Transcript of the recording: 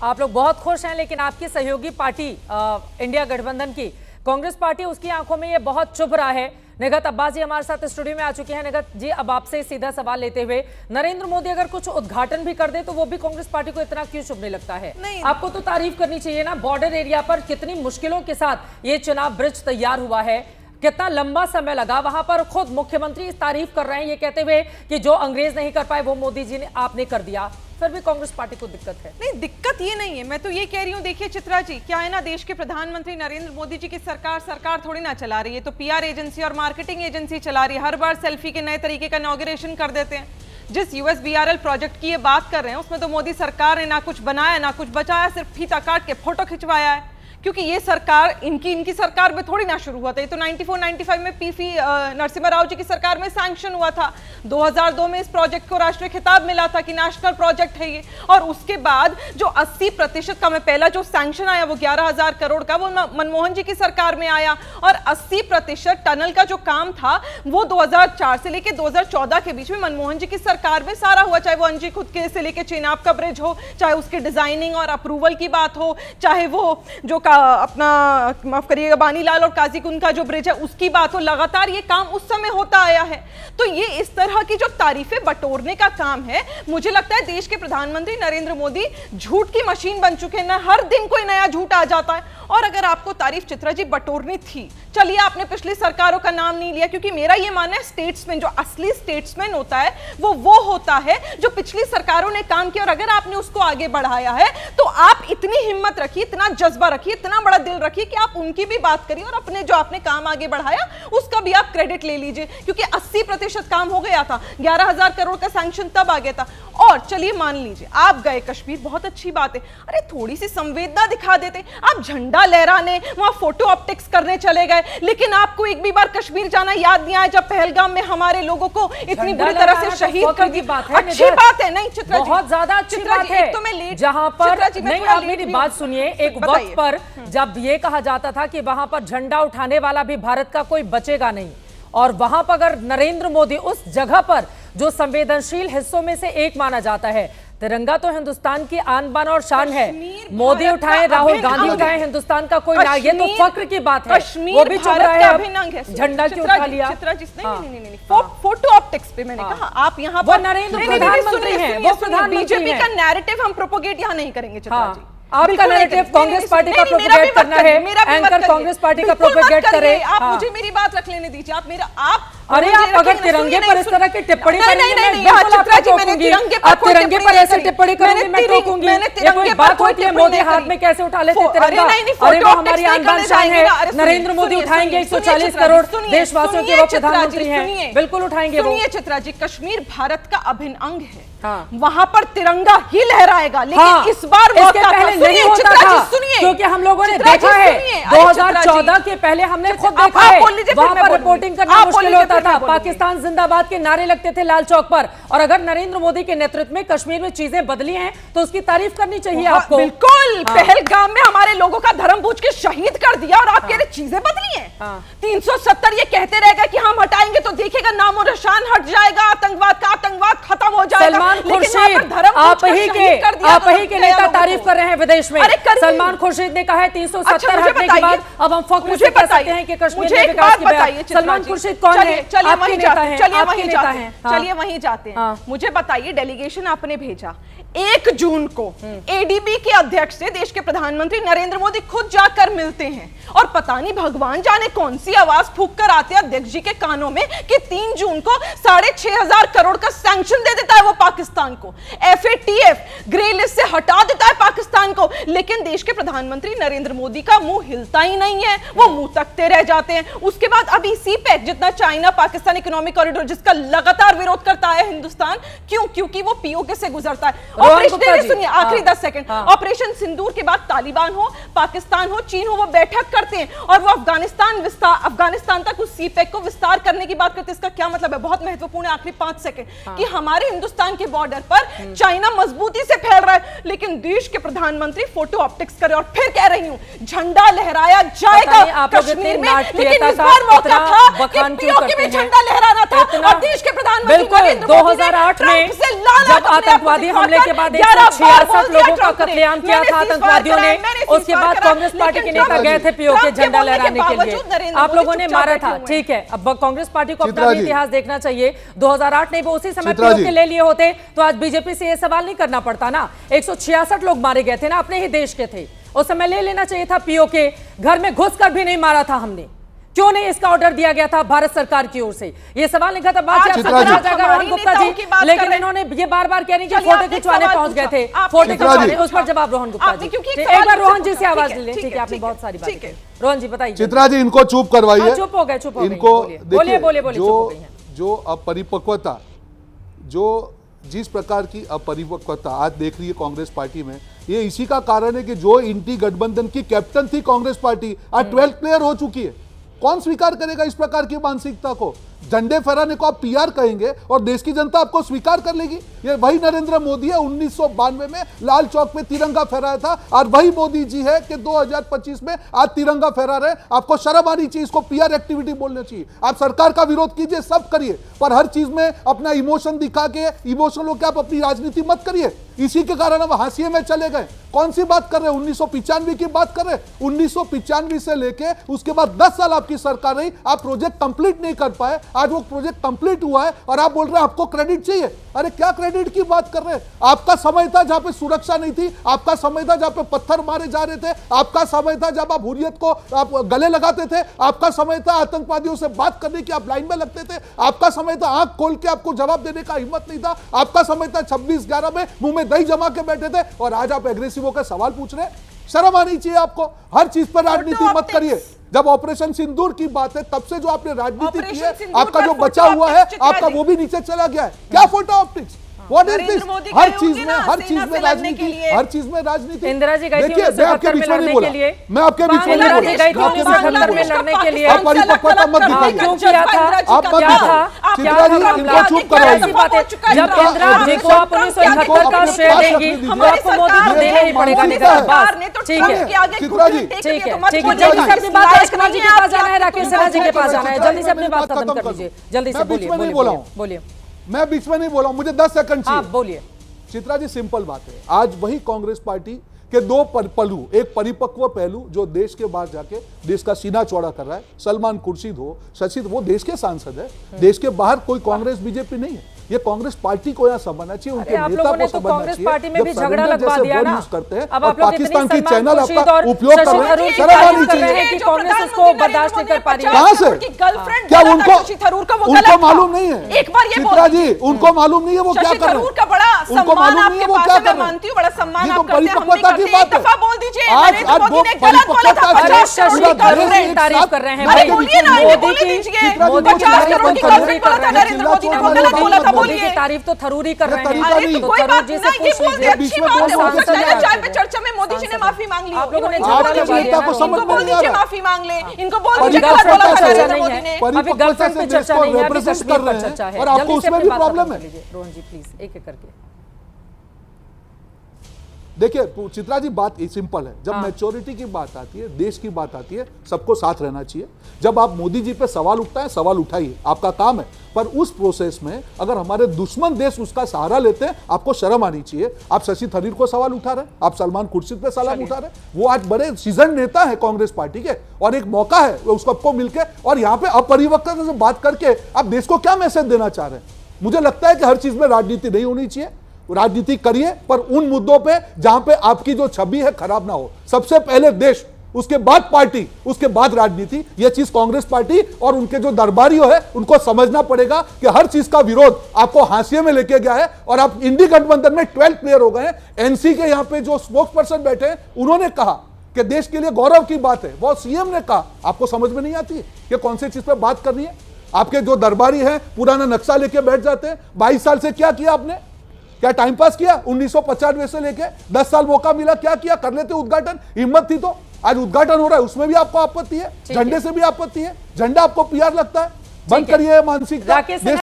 आप लोग बहुत खुश हैं, लेकिन आपकी सहयोगी पार्टी इंडिया गठबंधन की कांग्रेस पार्टी, उसकी आंखों में ये बहुत चुभ रहा है। निगत अब्बास जी हमारे साथ स्टूडियो में आ चुके हैं। निगत जी, अब आपसे सीधा सवाल लेते हुए, नरेंद्र मोदी अगर कुछ उद्घाटन भी कर दे तो वो भी कांग्रेस पार्टी को इतना क्यों चुभने लगता है? आपको तो तारीफ करनी चाहिए ना। बॉर्डर एरिया पर कितनी मुश्किलों के साथ ये चुनाव ब्रिज तैयार हुआ है, कितना लंबा समय लगा। वहां पर खुद मुख्यमंत्री तारीफ कर रहे हैं ये कहते हुए कि जो अंग्रेज नहीं कर पाए वो मोदी जी ने आपने कर दिया। फिर भी कांग्रेस पार्टी को दिक्कत है। नहीं, दिक्कत ये नहीं है, मैं तो ये कह रही हूँ, देखिए चित्रा जी, क्या है ना, देश के प्रधानमंत्री नरेंद्र मोदी जी की सरकार थोड़ी ना चला रही है, तो पीआर एजेंसी और मार्केटिंग एजेंसी चला रही है। हर बार सेल्फी के नए तरीके का इनॉग्रेशन कर देते हैं। जिस यूएसबीआरएल प्रोजेक्ट की ये बात कर रहे हैं उसमें तो मोदी सरकार ने ना कुछ बनाया ना कुछ बचाया, सिर्फ फीता काट के फोटो खिंचवाया है। क्योंकि ये सरकार इनकी सरकार में थोड़ी ना शुरू हुआ था, ये तो 94-95 में पीवी नरसिम्हा राव जी की सरकार में सैंक्शन हुआ था। 2002 में इस प्रोजेक्ट को राष्ट्रीय खिताब मिला था कि नेशनल प्रोजेक्ट है ये। और उसके बाद जो 80% का, मैं पहला जो सैंक्शन आया वो 11,000 करोड़ का, वो मनमोहन जी की सरकार में आया। और 80% टनल का जो काम था वो 2004 से लेकर 2014 के बीच में मनमोहन जी की सरकार में सारा हुआ। चाहे वो अंजी खुद के से लेकर चेनाब का ब्रिज हो, चाहे उसकी डिजाइनिंग और अप्रूवल की बात हो, चाहे वो जो अपना माफ करिएगा बानीलाल और काजीकुंड का जो ब्रिज है उसकी बात हो, लगातार ये काम उस समय होता आया है। तो ये इस तरह की जो तारीफें बटोरने का काम है, मुझे लगता है देश के प्रधानमंत्री नरेंद्र मोदी झूठ की मशीन बन चुके हैं ना, हर दिन कोई नया झूठ आ जाता है। और अगर आपको तारीफ चित्रा जी बटोरनी थी, चलिए आपने पिछली सरकारों का नाम नहीं लिया, क्योंकि मेरा ये मानना है स्टेट्समैन, जो असली स्टेट्समैन होता है वो होता है जो पिछली सरकारों ने काम किया और अगर आपने उसको आगे बढ़ाया है तो आप इतनी हिम्मत रखिए, इतना जज्बा रखिए, इतना बड़ा दिल रखिए कि आप उनकी भी बात करिए और अपने जो आपने काम आगे बढ़ाया उसका भी आप क्रेडिट ले लीजिए। क्योंकि 80% काम हो गया था, 11,000 करोड़ का सैंक्शन तब आ गया था। और चलिए मान लीजिए आप गए कश्मीर, बहुत अच्छी बात है, अरे थोड़ी सी संवेदना दिखा देते, आप झंडा लहराने वहां फोटो ऑप्टिक्स करने चले गए, लेकिन आपको एक भी बार कश्मीर जाना याद नहीं आया जब पहलगाम में हमारे लोगों को इतनी बुरी तरह से शहीद कर दी। अच्छी बात है, नहीं चित्रा जी, बहुत ज्यादा अच्छी बात है। तो मैं लेट, जहां पर नहीं, आप मेरी बात सुनिए, एक वक्त पर जब ये कहा जाता था कि वहां पर झंडा उठाने वाला भी भारत का कोई बचेगा नहीं, और वहां पर अगर नरेंद्र मोदी उस जगह पर जो संवेदनशील हिस्सों में से एक माना जाता है, तिरंगा तो हिंदुस्तान की आन बान और शान है, मोदी उठाए, राहुल गांधी उठाए, हिंदुस्तान का कोई ना, ये तो फक्र की बात है। वो भी चुप रहा है, झंडा क्यों उठा लिया? नहीं, फोटो ऑप्टिक्स पे मैंने कहा आप यहाँ पर नरेंद्र प्रधानमंत्री हैं, वो प्रधानमंत्री बीजेपी का नैरेटिव हम प्रोपोगेट यहाँ नहीं करेंगे चित्रा जी। आपका नैरेटिव कांग्रेस पार्टी का प्रोपेगेट करना है, एंकर कांग्रेस पार्टी का प्रोपेगेट करे। आप मुझे मेरी बात रख लेने दीजिए। आप मेरा अरे आप अगर तिरंगे पर इस तरह की टिप्पणी करेंगे मैं बिल्कुल आपको टोकूंगी। आप तिरंगे पर ऐसे टिप्पणी करेंगे मैं टोकूंगी। ये कोई बात होती है? मोदी हाथ में कैसे उठा लेते तिरंगा? अरे वो हमारी आन बान शान है। नरेंद्र मोदी उठाएंगे 140 करोड़ देशवासियों के वो प्रधानमंत्री हैं, बिल्कुल उठाएंगे वो। सुनिए चित्रा जी, कश्मीर भारत का अभिन्न अंग है, वहां पर तिरंगा ही लहराएगा, लेकिन इस बार पहले नहीं होता था, क्योंकि हम लोगों ने देखा है 2014 के पहले हमने खुद देखा है, वहां पर रिपोर्टिंग करना मुश्किल होता था, पाकिस्तान जिंदाबाद के नारे लगते थे लाल चौक पर। और अगर नरेंद्र मोदी के नेतृत्व में कश्मीर में चीजें बदली हैं तो उसकी तारीफ करनी चाहिए आपको। बिल्कुल, पहलगाम में हमारे लोगों का धर्म पूछ के शहीद कर दिया और आप कह रहे चीजें बदली हैं। 370 ये कहते रहेगा कि हम हटाएंगे तो देखिएगा नामो निशान हट जाएगा, आतंकवाद का आतंकवाद खत्म हो जाएगा। सलमान खुर्शीद आप ही के नेता तारीफ कर रहे हैं विदेश में। सलमान खुर्शीद ने कहा है 370 हटने के बाद अब हम फख्र से कह सकते हैं कि कश्मीर में विकास की बात। सलमान खुर्शीद कौन है? आपके नेता हैं, आपके नेता हैं। चलिए वहीं जाते हैं। मुझे बताइए, डेलीगेशन आपने भेजा 1 जून को, एडीबी के अध्यक्ष से देश के प्रधानमंत्री नरेंद्र मोदी खुद जाकर मिलते हैं और पता नहीं भगवान जाने कौन सी आवाज फूंक कर आते हैं अध्यक्ष जी के कानों में कि 3 जून को 6,500 करोड़ का सैंक्शन दे देता है वो पाकिस्तान को, FATF ग्रे लिस्ट से हटा देता है पाकिस्तान को। लेकिन देश के प्रधानमंत्री नरेंद्र मोदी का मुंह हिलता ही नहीं है, वो मुंह तकते रह जाते हैं। उसके बाद अभी CPEC, जितना चाइना पाकिस्तान इकोनॉमिक कॉरिडोर जिसका लगातार विरोध करता है हिंदुस्तान, क्यों? क्योंकि वो POK से गुजरता है। सुनिए आखिरी 10 सेकंड, ऑपरेशन सिंदूर के बाद तालिबान हो, पाकिस्तान हो, चीन हो, वो बैठक करते हैं और वो अफगानिस्तान तक उस CPEC को विस्तार करने की बात करते हैं। इसका क्या मतलब है? बहुत महत्वपूर्ण है, आखिरी 5 सेकंड, कि हमारे हिंदुस्तान के बॉर्डर पर चाइना मजबूती से फैल रहा है, लेकिन देश के प्रधानमंत्री फोटो ऑप्टिक्स करे। और फिर कह रही हूं, झंडा लहराया जाएगा कश्मीर में, लेकिन इस बार मौका था कि POK में झंडा लहराना था और देश के प्रधानमंत्री 2008 में जब आतंकवादी हमले के बाद 166 लोगों का कत्लेआम किया था आतंकवादियों ने, उसके बाद कांग्रेस पार्टी के नेता गए थे पीओके झंडा लहराने के लिए, आप लोगों ने मारा था। ठीक है, अब कांग्रेस पार्टी को अपना भी इतिहास देखना चाहिए। 2008 नहीं, वो उसी समय पीओके ले लिए होते तो आज बीजेपी से ये सवाल नहीं करना पड़ता ना। 166 लोग मारे गए थे ना, अपने ही देश के थे, उस समय ले लेना चाहिए था पीओके। घर में घुसकर भी नहीं मारा था हमने, क्यों नहीं इसका ऑर्डर दिया गया था भारत सरकार की ओर से? ये सवाल लिखा था बात रोहन गुप्ता जी, लेकिन इन्होंने ये बार बार कह रही कि फोटो खिंचवाने पहुंच गए थे, फोटो खिंचवाने, उस पर जवाब रोहन गुप्ता जी। एक बार रोहन जी से आवाज ले लें। ठीक है, आपने बहुत सारी बातें, रोहन जी बताइए। चित्रा जी इनको चुप करवाइए। चुप हो गए, चुप हो गए, इनको बोलिए बोलिए बोलिए। जो अपरिपक्वता, जो जिस प्रकार की अपरिपक्वता आज देख रही है कांग्रेस पार्टी में, ये इसी का कारण है कि जो इंडी गठबंधन की कैप्टन थी कांग्रेस पार्टी, आज 12th प्लेयर हो चुकी है। कौन स्वीकार करेगा इस प्रकार की मानसिकता को? झंडे फहराने को आप पीआर कहेंगे और देश की जनता आपको स्वीकार कर लेगी? ये वही नरेंद्र मोदी है 1992 में लाल चौक पे तिरंगा फहराया था, और वही मोदी जी है कि 2025 में आज तिरंगा फहरा रहे। आपको शर्म आनी चाहिए, इसको पीआर एक्टिविटी बोलना चाहिए। आप सरकार का विरोध कीजिए, सब करिए, पर हर चीज में अपना इमोशन दिखा के, इमोशनल होकर आप अपनी राजनीति मत करिए। इसी के कारण हम हाशिए में चले गए। कौन सी बात कर रहे हैं? 1995 की बात कर रहे हैं। 1995 से लेके उसके बाद 10 साल आपकी सरकार रही, आप प्रोजेक्ट कंप्लीट नहीं कर पाए। आज वो प्रोजेक्ट कंप्लीट हुआ है और आप बोल रहे हैं आपको क्रेडिट चाहिए। अरे क्या क्रेडिट की बात कर रहे हैं? आपका समय था जहां पे सुरक्षा नहीं थी, आपका समय था जहां पे पत्थर मारे जा रहे थे, आपका समय था जब आप हुर्रियत को आप गले लगाते थे, आपका समय था आतंकवादियों से बात करने की आप लाइन में लगते थे, आपका समय था आंख खोल के आपको जवाब देने का हिम्मत नहीं था, आपका समय था 26/11 में मुंह में दही जमा के बैठे थे, और आज आप एग्रेसिव होकर सवाल पूछ रहे हैं। शर्म आनी चाहिए आपको। हर चीज पर राजनीति मत करिए। जब ऑपरेशन सिंदूर की बात है, तब से जो आपने राजनीति की है, आपका जो बचा हुआ है आपका वो भी नीचे चला गया है। क्या photo optics? What is this? हर चीज में राजनीति, हर चीज में राजनीति। इंदिरा जी गई थी देखिए, मैं आपके बीच में नहीं बोला, मैं आपके बीच में नहीं इंदिरा जी गई थी 1971 में लड़ने के लिए। आप परिपक्वता मत दिखाइए, क्यों किया था? आप मत दिखाइए। चित्रा जी इनको चुप करवाइए। जब इंदिरा जी को आप 1971 का श्रेय देंगी तो आपको मोदी को देना ही पड़ेगा। ठीक है, चित्रा जी ठीक है, ठीक है, जल्दी से अपनी बात राजकुमार जी के पास जाना है, राकेश सिन्हा जी के पास जाना है, जल्दी से अपनी बात खत्म कर लीजिए। जल्दी से बोलिए, बोलिए। मैं बीच में नहीं बोला, मुझे 10 सेकंड चाहिए। आप बोलिए। चित्रा जी सिंपल बात है, आज वही कांग्रेस पार्टी के दो पहलू, एक परिपक्व पहलू जो देश के बाहर जाके देश का सीना चौड़ा कर रहा है, सलमान खुर्शीद हो, शशि, वो देश के सांसद है, देश के बाहर कोई कांग्रेस बीजेपी नहीं है। ये कांग्रेस पार्टी को यहाँ समझना चाहिए, उनके नेता को समझना चाहिए। पार्टी में भी झगड़ा लगवा दिया ना, करते हैं अब और आप लोग पाकिस्तान की इतनी चैनल सलमान आपका खुर्शीद उपयोग कर रहे हैं, शर्म आनी चाहिए। कि कांग्रेस उसको बर्दाश्त नहीं कर पा रही है। कहां से? क्या उनको मालूम नहीं है? एक बार ये चित्रा जी उनको मालूम नहीं है वो क्या कर रहे हैं? उनको मालूम नहीं है वो क्या कर रहे हैं? बड़ा सम्मान आप करते हैं, परिपक्वता की बात है। बोल दीजिए आज वो परिपक्वता तारीफ कर रहे हैं भाई, मोदी की तारीफ तो थरूरी कर रहे हैं। चर्चा में मोदी जी ने माफी मांग ली, आप लोगों ने बोल दीजिए माफी मांग ले, इनको बोल दीजिए अभी गर्लफ्रेंड पे चर्चा नहीं है, अभी कश्मीर पर चर्चा है। और आपको उसमें भी प्रॉब्लम है। रोहन जी प्लीज एक एक करके। देखिए चित्रा जी बात सिंपल है, जब मैच्योरिटी की बात आती है, देश की बात आती है, सबको साथ रहना चाहिए। जब आप मोदी जी पे सवाल उठता है, सवाल उठाइए, आपका काम है, पर उस प्रोसेस में अगर हमारे दुश्मन देश उसका सहारा लेते हैं, आपको शर्म आनी चाहिए। आप शशि थरूर को सवाल उठा रहे हैं, आप सलमान खुर्शीद पे सवाल उठा रहे हैं, वो आज बड़े सीजन नेता है कांग्रेस पार्टी के, और एक मौका है उसको आपको मिलके, और यहाँ पे अपरिपक्वता से बात करके आप देश को क्या मैसेज देना चाह रहे हैं? मुझे लगता है कि हर चीज में राजनीति नहीं होनी चाहिए। राजनीति करिए, पर उन मुद्दों पे जहां पे आपकी जो छवि है खराब ना हो। सबसे पहले देश, उसके बाद पार्टी, उसके बाद राजनीति। यह चीज कांग्रेस पार्टी और उनके जो दरबारियों है उनको समझना पड़ेगा कि हर चीज का विरोध आपको हाशिए में लेके गया है, और आप इंडी गठबंधन में 12 प्लेयर हो गए हैं। एनसी के यहां पे जो स्पोक्स पर्सन बैठे हैं, उन्होंने कहा कि देश के लिए गौरव की बात है, वो सीएम ने कहा। आपको समझ में नहीं आती कि कौन सी चीज पे बात करनी है? आपके जो दरबारी हैं पुराना नक्शा लेके बैठ जाते हैं। 22 साल से क्या किया आपने? क्या टाइम पास किया? 1995 से लेके 10 साल मौका मिला, क्या किया? कर लेते उद्घाटन, हिम्मत थी तो। आज उद्घाटन हो रहा है, उसमें भी आपको आपत्ति है, झंडे से भी आपत्ति है, झंडा आपको पीआर लगता है। बंद करिए मानसिकता।